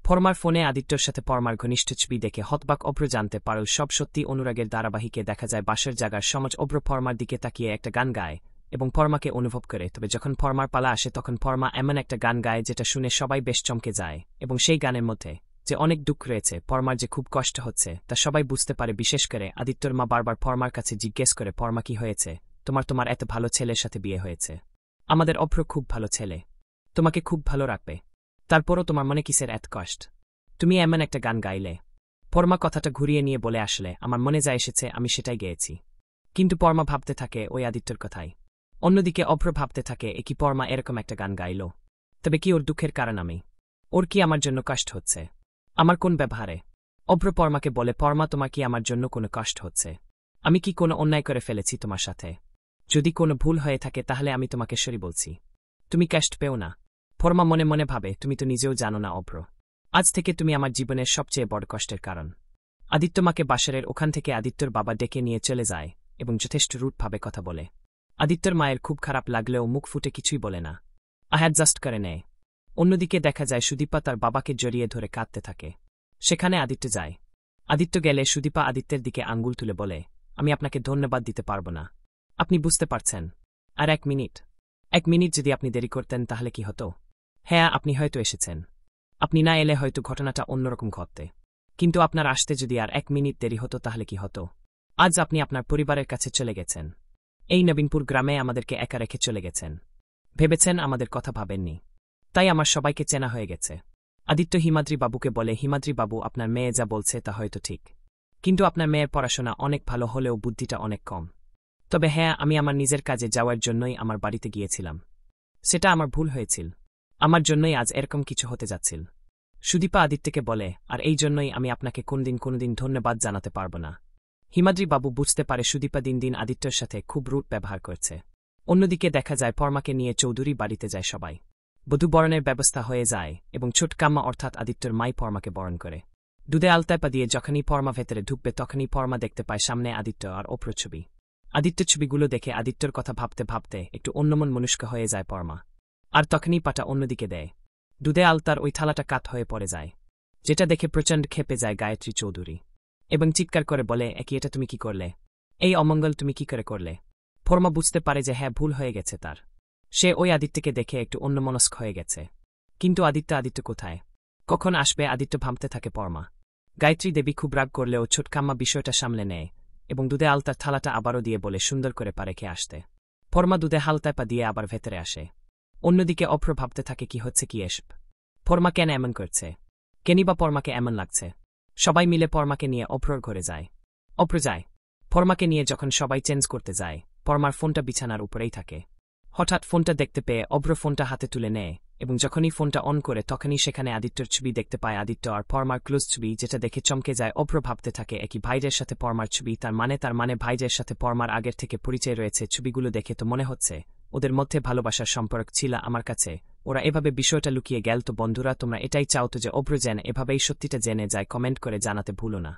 পরমার ফোনে আদিত্যর সাথে পরমার ঘনিষ্ঠ ছবি দেখে হতবাক অভ্র জানতে পারল সব সত্যি অনুরাগের ধারাবাহিকে দেখা যায় বাসের জায়গার সমাজ অভ্র পরমার দিকে তাকিয়ে একটা গান গায় এবং পরমাকে অনুভব করে। তবে যখন পরমার পালা আসে তখন পরমা এমন একটা গান গায় যেটা শুনে সবাই বেশ চমকে যায় এবং সেই গানের মধ্যে যে অনেক দুঃখ রয়েছে, পরমার যে খুব কষ্ট হচ্ছে তা সবাই বুঝতে পারে। বিশেষ করে আদিত্যর মা বারবার পরমার কাছে জিজ্ঞেস করে, পরমা কি হয়েছে তোমার এত ভালো ছেলের সাথে বিয়ে হয়েছে, আমাদের অভ্র খুব ভালো ছেলে, তোমাকে খুব ভালো রাখবে, তারপরও তোমার মনে কিসের এত কষ্ট, তুমি এমন একটা গান গাইলে। পরমা কথাটা ঘুরিয়ে নিয়ে বলে, আসলে আমার মনে যা এসেছে আমি সেটাই গেয়েছি। কিন্তু পরমা ভাবতে থাকে ওই আদিত্যর কথাই। অন্যদিকে অভ্র ভাবতে থাকে একই পরমা এরকম একটা গান গাইল, তবে কি ওর দুঃখের কারণ আমি, ওর কি আমার জন্য কষ্ট হচ্ছে, আমার কোন ব্যবহারে? অভ্র পরমাকে বলে, পরমা তোমার কি আমার জন্য কোনো কষ্ট হচ্ছে, আমি কি কোনো অন্যায় করে ফেলেছি তোমার সাথে? যদি কোনো ভুল হয়ে থাকে তাহলে আমি তোমাকে সরি বলছি, তুমি কষ্ট পেও না। পরমা মনে মনে ভাবে, তুমি তো নিজেও জানো না অভ্র, আজ থেকে তুমি আমার জীবনের সবচেয়ে বড় কষ্টের কারণ। আদিত্য মাকে বাসারের ওখান থেকে আদিত্যর বাবা ডেকে নিয়ে চলে যায় এবং যথেষ্ট রুটভাবে কথা বলে। আদিত্যর মায়ের খুব খারাপ লাগলেও মুখ ফুটে কিছুই বলে না, অ্যাডজাস্ট করে নেয়। অন্যদিকে দেখা যায় সুদীপা তার বাবাকে জড়িয়ে ধরে কাঁদতে থাকে। সেখানে আদিত্য যায়। আদিত্য গেলে সুদীপা আদিত্যের দিকে আঙ্গুল তুলে বলে, আমি আপনাকে ধন্যবাদ দিতে পারব না, আপনি বুঝতে পারছেন। আর এক মিনিট যদি আপনি দেরি করতেন তাহলে কি হতো? হ্যাঁ, আপনি হয়তো এসেছেন, আপনি না এলে হয়তো ঘটনাটা অন্যরকম ঘটতে, কিন্তু আপনার আসতে যদি আর 1 মিনিট দেরি হতো তাহলে কি হতো? আজ আপনি আপনার পরিবারের কাছে চলে গেছেন, এই নবীনপুর গ্রামে আমাদেরকে একা রেখে চলে গেছেন। ভেবেছেন আমাদের কথা ভাবেননি, তাই আমার সবাইকে চেনা হয়ে গেছে। আদিত্য হিমাদ্রি বাবুকে বলে, হিমাদ্রি বাবু আপনার মেয়ে যা বলছে তা হয়তো ঠিক, কিন্তু আপনার মেয়ের পড়াশোনা অনেক ভালো হলেও বুদ্ধিটা অনেক কম। তবে হ্যাঁ, আমি আমার নিজের কাজে যাওয়ার জন্যই আমার বাড়িতে গিয়েছিলাম, সেটা আমার ভুল হয়েছিল, আমার জন্যই আজ এরকম কিছু হতে যাচ্ছিল। সুদীপা আদিত্যকে বলে, আর এই জন্যই আমি আপনাকে কোনদিন ধন্যবাদ জানাতে পারব না। হিমাদ্রি বাবু বুঝতে পারে সুদীপা দিন দিন আদিত্যর সাথে খুব রুট ব্যবহার করছে। অন্যদিকে দেখা যায় পরমাকে নিয়ে চৌধুরী বাড়িতে যায় সবাই। বধূ বরণের ব্যবস্থা হয়ে যায় এবং ছোটকাম্মা অর্থাৎ আদিত্যর মাই পরমাকে বরণ করে। দুধে আলতাপা দিয়ে যখনই পরমা ভেতরে ঢুকবে তখনই পরমা দেখতে পায় সামনে আদিত্য আর অভ্র ছবি। আদিত্য ছবিগুলো দেখে আদিত্যর কথা ভাবতে ভাবতে একটু অন্যমন মনুষ্ক হয়ে যায় পরমা, আর তখনই পাটা অন্যদিকে দেয়। দুধে আলতার ওই থালাটা কাত হয়ে পড়ে যায়, যেটা দেখে প্রচণ্ড ক্ষেপে যায় গায়ত্রী চৌধুরী এবং চিৎকার করে বলে, একই এটা তুমি কি করলে, এই অমঙ্গল তুমি কি করে করলে? পরমা বুঝতে পারে যে হ্যাঁ, ভুল হয়ে গেছে তার। সে ওই আদিত্যকে দেখে একটু অন্যমনস্ক হয়ে গেছে। কিন্তু আদিত্য কোথায়, কখন আসবে আদিত্য ভাবতে থাকে পরমা। গায়ত্রী দেবী খুব রাগ করলেও ছোটকাম্মা বিষয়টা সামলে নেয় এবং দুধে আলতার থালাটা আবারও দিয়ে বলে সুন্দর করে পা রেখে আসতে। পরমা দুধে হালতাপা দিয়ে আবার ভেতরে আসে। অন্যদিকে অভ্র ভাবতে থাকে, কি হচ্ছে কি এসব, পরমা কেন এমন করছে, কেনই বা পরমাকে এমন লাগছে। সবাই মিলে পরমাকে নিয়ে অভ্রর ঘরে যায়। অভ্র যায় পরমাকে নিয়ে। যখন সবাই চেঞ্জ করতে যায়, পরমার ফোনটা বিছানার উপরেই থাকে। হঠাৎ ফোনটা দেখতে পেয়ে অভ্র ফোনটা হাতে তুলে নেয় এবং যখনই ফোনটা অন করে তখনই সেখানে আদিত্যর ছবি দেখতে পায়। আদিত্য আর পরমার ক্লোজ ছবি, যেটা দেখে চমকে যায় অভ্র। ভাবতে থাকে একই ভাইদের সাথে পরমার ছবি, তার মানে ভাইদের সাথে পরমার আগের থেকে পরিচয় রয়েছে। ছবিগুলো দেখে তো মনে হচ্ছে ওদের মধ্যে ভালোবাসার সম্পর্ক ছিল। আমার কাছে ওরা এভাবে বিষয়টা লুকিয়ে গেল। তো বন্ধুরা, তোমরা এটাই চাও তো যে অভ্র যেন এভাবেই সত্যিটা জেনে যায়? কমেন্ট করে জানাতে ভুলো না।